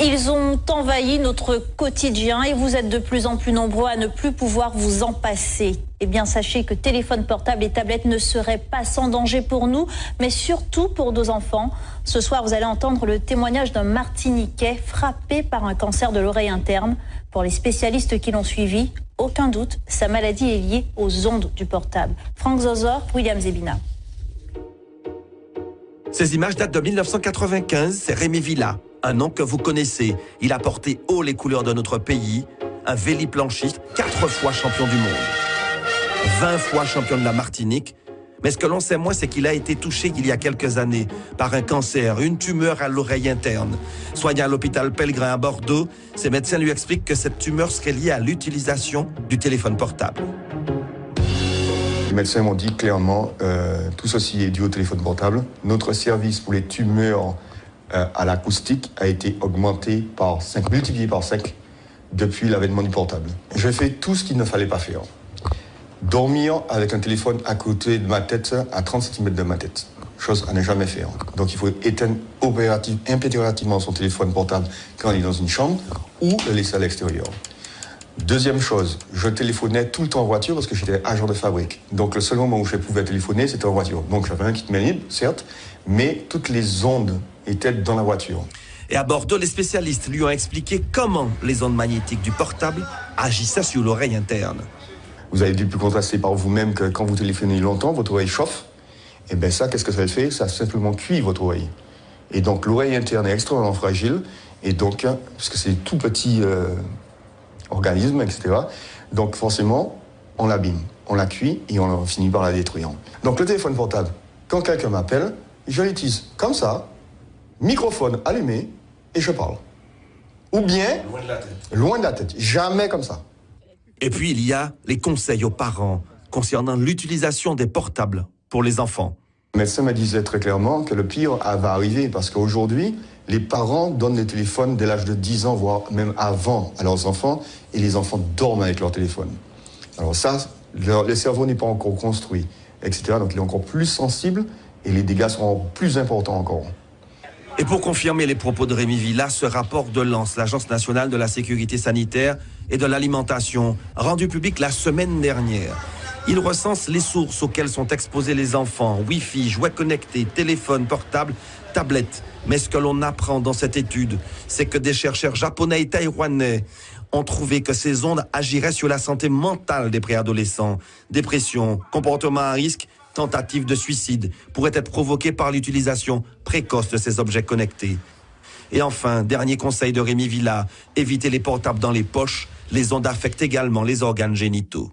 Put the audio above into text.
Ils ont envahi notre quotidien et vous êtes de plus en plus nombreux à ne plus pouvoir vous en passer. Eh bien, sachez que téléphone portable et tablettes ne seraient pas sans danger pour nous, mais surtout pour nos enfants. Ce soir, vous allez entendre le témoignage d'un Martiniquais frappé par un cancer de l'oreille interne. Pour les spécialistes qui l'ont suivi, aucun doute, sa maladie est liée aux ondes du portable. Franck Zozor, William Zebina. Ces images datent de 1995, c'est Rémi Villa, un nom que vous connaissez. Il a porté haut les couleurs de notre pays, un véliplanchiste, 4 fois champion du monde, 20 fois champion de la Martinique. Mais ce que l'on sait moins, c'est qu'il a été touché il y a quelques années par un cancer, une tumeur à l'oreille interne. Soigné à l'hôpital Pellegrin à Bordeaux, ses médecins lui expliquent que cette tumeur serait liée à l'utilisation du téléphone portable. Les médecins m'ont dit clairement, tout ceci est dû au téléphone portable. Notre service pour les tumeurs à l'acoustique a été augmenté par 5, multiplié par 5 depuis l'avènement du portable. J'ai fait tout ce qu'il ne fallait pas faire. Dormir avec un téléphone à côté de ma tête, à 30 cm de ma tête. Chose à ne jamais faire. Donc il faut éteindre impérativement son téléphone portable quand il est dans une chambre ou le laisser à l'extérieur. Deuxième chose, je téléphonais tout le temps en voiture parce que j'étais agent de fabrique. Donc le seul moment où je pouvais téléphoner, c'était en voiture. Donc j'avais un kit main libre, certes, mais toutes les ondes étaient dans la voiture. Et à Bordeaux, les spécialistes lui ont expliqué comment les ondes magnétiques du portable agissaient sur l'oreille interne. Vous avez dû pu contraster par vous-même que quand vous téléphonez longtemps, votre oreille chauffe. Et bien ça, qu'est-ce que ça fait? Ça simplement cuit votre oreille. Et donc l'oreille interne est extrêmement fragile. Et donc, puisque c'est tout petit organisme, etc. Donc forcément, on l'abîme, on la cuit et on finit par la détruire. Donc le téléphone portable, quand quelqu'un m'appelle, je l'utilise comme ça, microphone allumé, et je parle. Ou bien, loin de la tête, jamais comme ça. Et puis il y a les conseils aux parents concernant l'utilisation des portables pour les enfants. Le médecin me disait très clairement que le pire va arriver parce qu'aujourd'hui, les parents donnent les téléphones dès l'âge de 10 ans, voire même avant à leurs enfants, et les enfants dorment avec leur téléphone. Alors ça, le cerveau n'est pas encore construit, etc. Donc il est encore plus sensible et les dégâts seront plus importants encore. Et pour confirmer les propos de Rémi Villa, ce rapport de l'ANSE, l'Agence nationale de la sécurité sanitaire et de l'alimentation, rendu public la semaine dernière. Il recense les sources auxquelles sont exposés les enfants, Wi-Fi, jouets connectés, téléphones portables, tablettes. Mais ce que l'on apprend dans cette étude, c'est que des chercheurs japonais et taïwanais ont trouvé que ces ondes agiraient sur la santé mentale des préadolescents. Dépression, comportement à risque, tentative de suicide pourraient être provoquées par l'utilisation précoce de ces objets connectés. Et enfin, dernier conseil de Rémi Villa, évitez les portables dans les poches. Les ondes affectent également les organes génitaux.